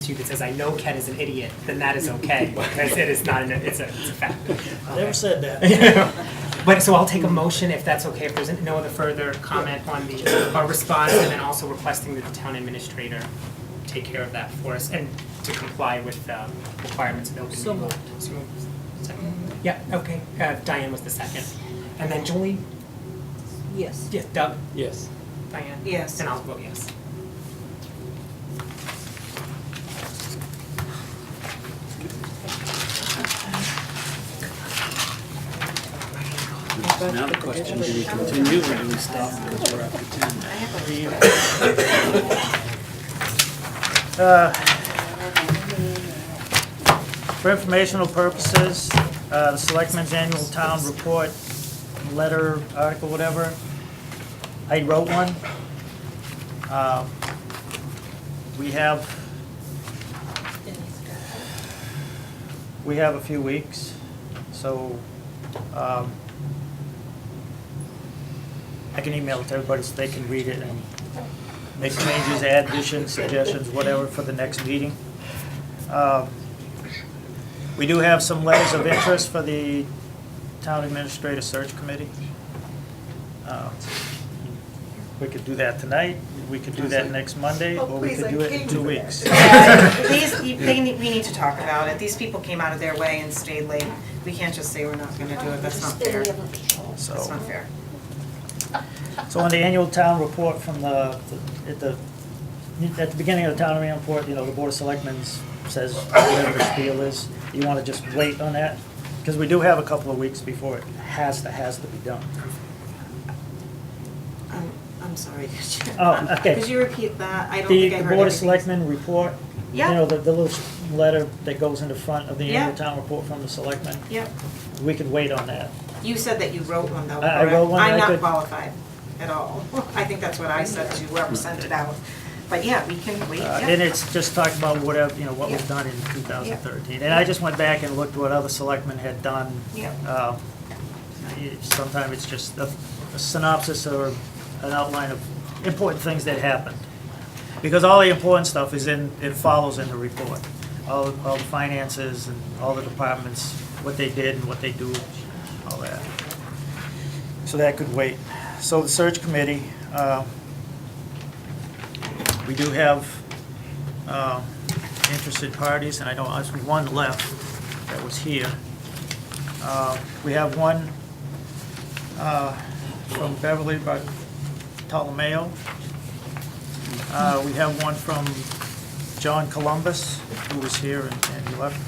to you that says, I know Ken is an idiot, then that is okay, because it is not, it's a fact. I never said that. But, so I'll take a motion, if that's okay, if there's no other further comment on the, our response, and then also requesting that the town administrator take care of that for us, and to comply with the requirements of the open meeting law. So moved. Second? Yeah, okay, Diane was the second. And then Julie? Yes. Yes, Doug? Yes. Diane? Yes. And I'll vote yes. Now the question, do we continue or do we stop because we're after 10? For informational purposes, the Selectmen's Annual Town Report, letter, article, whatever, I wrote one. We have a few weeks, so I can email it to everybody so they can read it and make changes, add additions, suggestions, whatever for the next meeting. We do have some letters of interest for the Town Administrator Search Committee. We could do that tonight, we could do that next Monday, or we could do it in 2 weeks. We need to talk about it. These people came out of their way and stayed late. We can't just say we're not gonna do it, that's not fair. That's not fair. So on the annual town report from at the beginning of the town meeting report, the Board of Selectmen says whatever the spiel is. You want to just wait on that? Because we do have a couple of weeks before it has to be done. I'm sorry. Oh, okay. Could you repeat that? I don't think I heard The Board of everything. Selectmen report, Yeah. the little letter that goes in the front of the Yeah. annual town report from the Selectmen, Yep. we could wait on that. You said that you wrote one though, I wrote one, I'm I not could- qualified at all. I think that's what I said to whoever sent it out. But yeah, we can wait, And yeah. it's just talking about whatever, what was Yeah. done in 2013. And I just went back and looked what other selectmen had done. Yeah. Sometimes it's just a synopsis or an outline of important things that happened. Because all the important stuff it follows in the report. All the finances and all the departments, what they did and what they do, all that. So that could wait. So the search committee, we do have interested parties, and I know there's one left that was here. We have one from Beverly Bartolomeo. We have one from John Columbus, who was here and he left.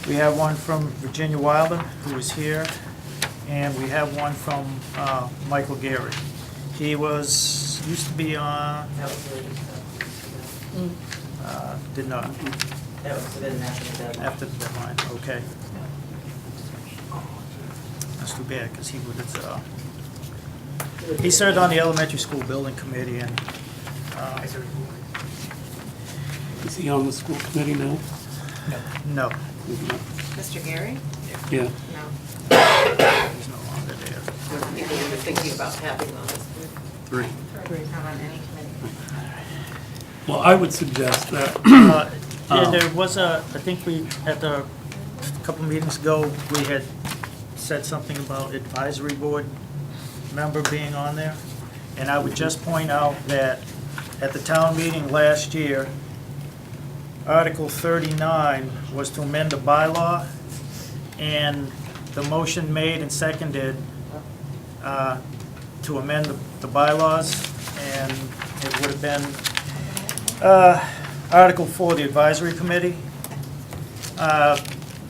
We have one from Virginia Wilder, who was here, and we have one from Michael Gary. He used to be on, did not, That was within national deadline. after the deadline, okay. That's too bad, because he served on the elementary school building committee, and Is he on the school committee now? no, Mr. Gary? Yeah. No. he's no longer there. Maybe you were thinking about having on this. 3. Not on any committee. Well, I would suggest that, Yeah, there was I think at a couple meetings ago, we had said something about advisory board member being on there. And I would just point out that at the town meeting last year, Article 39 was to amend the bylaw, and the motion made and seconded to amend the bylaws, and it would have been Article 4, the advisory committee.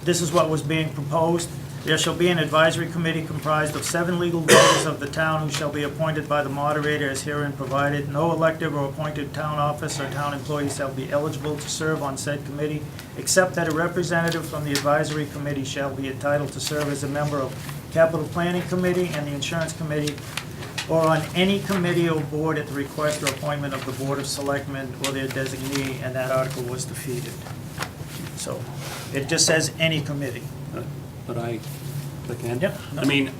This is what was being proposed. There shall be an advisory committee comprised of 7 legal voters of the town who shall be appointed by the moderator as herein provided. No elective or appointed town office or town employee shall be eligible to serve on said committee, except that a representative from the advisory committee shall be entitled to serve as a member of capital planning committee and the insurance committee, or on any committee or board at the request or appointment of the Board of Selectmen or their designee, and that article was defeated. So, it just says any committee. but I can. Yep. I mean,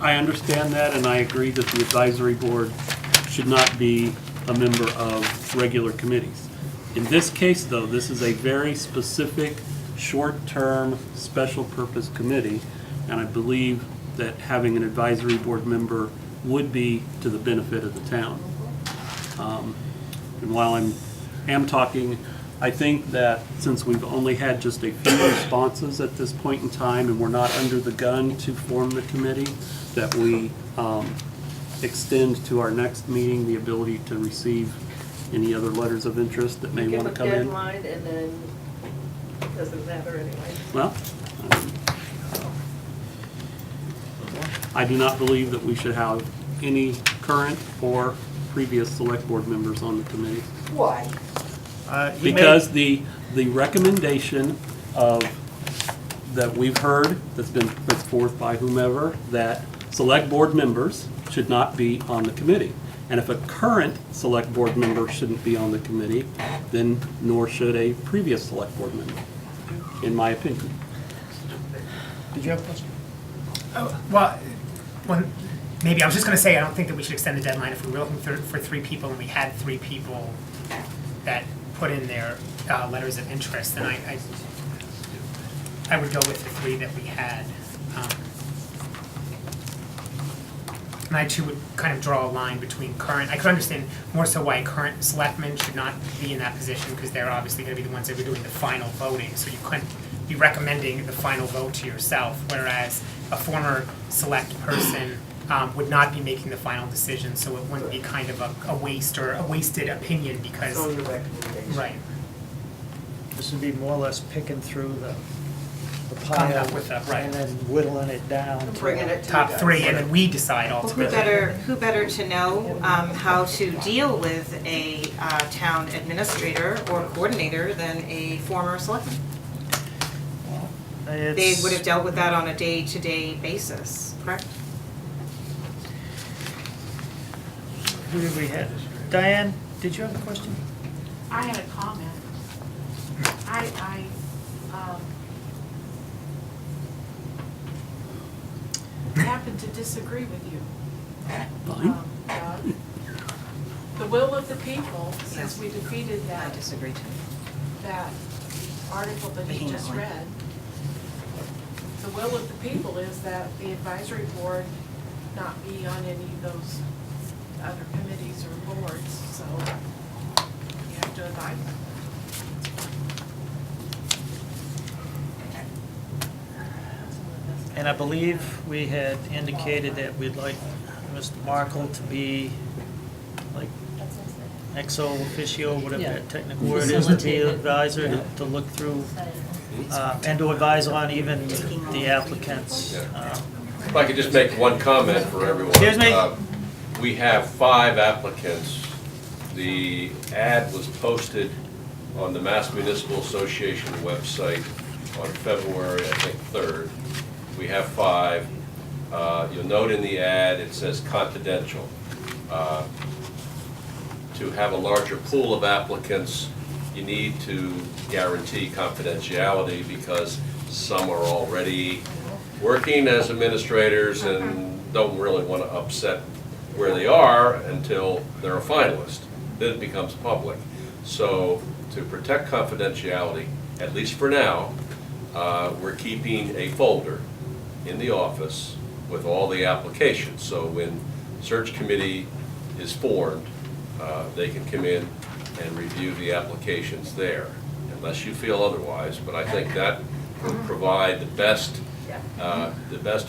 I understand that, and I agree that the advisory board should not be a member of regular committees. In this case, though, this is a very specific, short-term, special-purpose committee, and I believe that having an advisory board member would be to the benefit of the town. And while am talking, I think that since we've only had just a few responses at this point in time, and we're not under the gun to form the committee, that we extend to our next meeting the ability to receive any other letters of interest that may want to come Give a in. deadline and then it doesn't matter anyway. Well, I do not believe that we should have any current or previous select board members on the committee. Why? He made- Because the recommendation of, that we've heard, that's been put forth by whomever, that select board members should not be on the committee. And if a current select board member shouldn't be on the committee, then nor should a previous select board member, in my opinion. Did you have a question? Well, maybe I was just gonna say, I don't think that we should extend the deadline if we were looking for 3 people and we had 3 people that put in their letters of interest, then I would go with the 3 that we had. And I too would kind of draw a line between current, I could understand more so why current selectmen should not be in that position, because they're obviously gonna be the ones that are doing the final voting, so you couldn't be recommending the final vote to yourself, whereas a former select person would not be making the final decision, so it wouldn't be kind of a waste or a wasted opinion because, It's on your recommendation. right, This would be more or less picking through the coming pile up with a, right, and then whittling it down to. Bringing it to you top guys. 3, and then we decide Well, ultimately. who better to know how to deal with a town administrator or coordinator than a former selectman? They It's- would have dealt with that on a day-to-day basis, correct? Who did we have? Diane, did you have a question? I had a comment. I happen to disagree with you. Fine. Doug. The will of the people, since we defeated I that, disagree too. that article that you just Vehemently. read, the will of the people is that the advisory board not be on any of those other committees or boards, so you have to abide by that. And I believe we had indicated that we'd like Mr. Markle to be like ex officio, whatever that technical word is, to be an advisor, to look through, and to advise on even the applicants. If I could just make one comment for everyone. Excuse me? We have 5 applicants. The ad was posted on the Mass Municipal Association website on February, I think, 3rd. We have 5. You'll note in the ad, it says confidential. To have a larger pool of applicants, you need to guarantee confidentiality because some are already working as administrators and don't really want to upset where they are until they're a finalist. Then it becomes public. So to protect confidentiality, at least for now, we're keeping a folder in the office with all the applications. So when search committee is formed, they can come in and review the applications there, unless you feel otherwise. But I think that would provide the best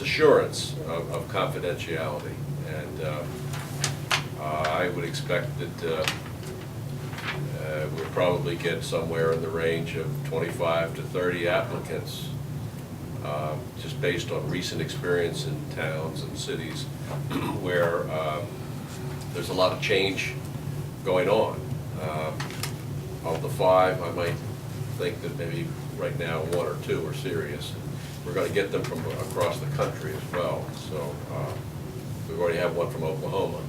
assurance of confidentiality. And I would expect that we'll probably get somewhere in the range of 25 to 30 applicants, just based on recent experience in towns and cities where there's a lot of change going on. Of the 5, I might think that maybe right now 1 or 2 are serious. We're going to get them from across the country as well. So we already have one from Oklahoma.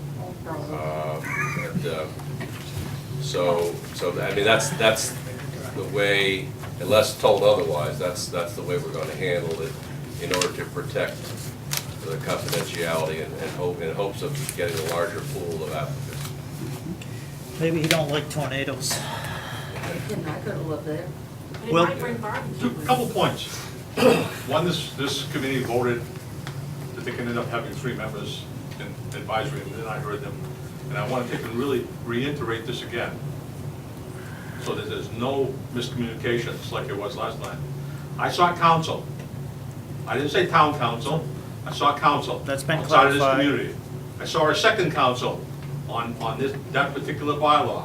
So I mean that's the way, unless told otherwise, that's the way we're going to handle it in order to protect the confidentiality and in hopes of getting a larger pool of applicants. Maybe he don't like tornadoes. You're not gonna live there. And it Well- might bring barbecue. A couple points. One, this committee voted that they can end up having 3 members in advisory, and then I heard them. And I want to take and really reiterate this again, so that there's no miscommunications like it was last time. I sought counsel. I didn't say town council, I sought counsel. That's been outside of this clarified. community. I saw our second counsel on that particular bylaw.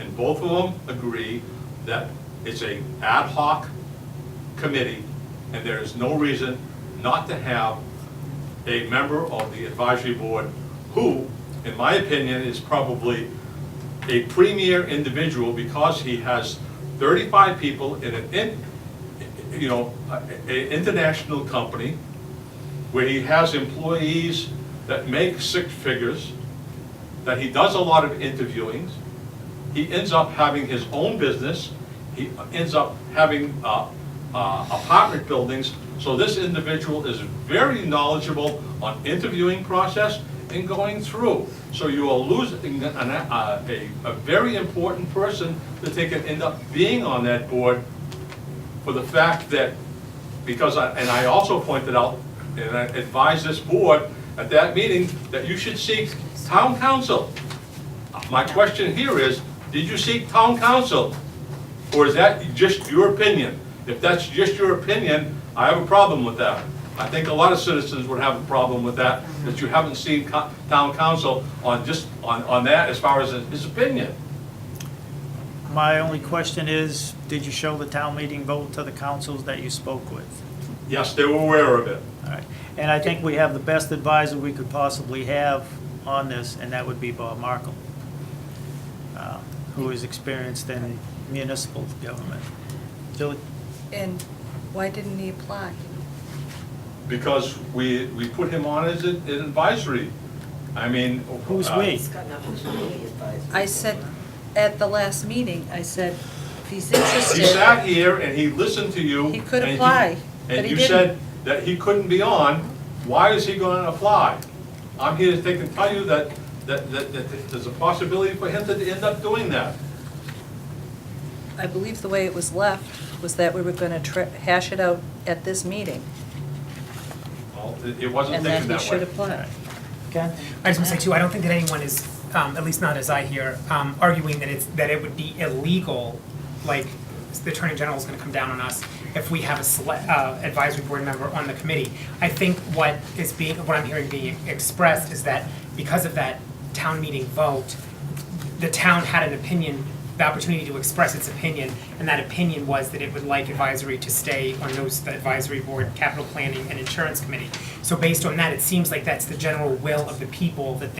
And both of them agree that it's a ad hoc committee, and there is no reason not to have a member of the advisory board who, in my opinion, is probably a premier individual because he has 35 people in an international company where he has employees that make 6 figures, that he does a lot of interviewing. He ends up having his own business. He ends up having apartment buildings. So this individual is very knowledgeable on interviewing process and going through. So you are losing a very important person that they can end up being on that board for the fact that, because I also pointed out, and I advised this board at that meeting, that you should seek town council. My question here is, did you seek town council? Or is that just your opinion? If that's just your opinion, I have a problem with that. I think a lot of citizens would have a problem with that you haven't seen town council on that as far as his opinion. My only question is, did you show the town meeting vote to the councils that you spoke with? Yes, they were aware of it. All right. And I think we have the best advisor we could possibly have on this, and that would be Bob Markle, who is experienced in municipal government. Julie? And why didn't he apply? Because we put him on as an advisory. I mean. Who's we? It's got nothing to do with the advisory. I said, at the last meeting, I said, if he's He interested, sat here and he listened to you. He could and apply, but And he you didn't. said that he couldn't be on. Why is he going to apply? I'm here to take and tell you that there's a possibility for him to end up doing that. I believe the way it was left was that we were gonna hash it out at this meeting, Well, it wasn't and that taken he that should way. apply. Ken? I just want to say too, I don't think that anyone is, at least not as I hear, arguing that it would be illegal, like the Attorney General is going to come down on us if we have a advisory board member on the committee. I think what I'm hearing being expressed is that because of that town meeting vote, the town had an opinion, the opportunity to express its opinion, and that opinion was that it would like advisory to stay on the advisory board, capital planning, and insurance committee. So based on that, it seems like that's the general will of the people, that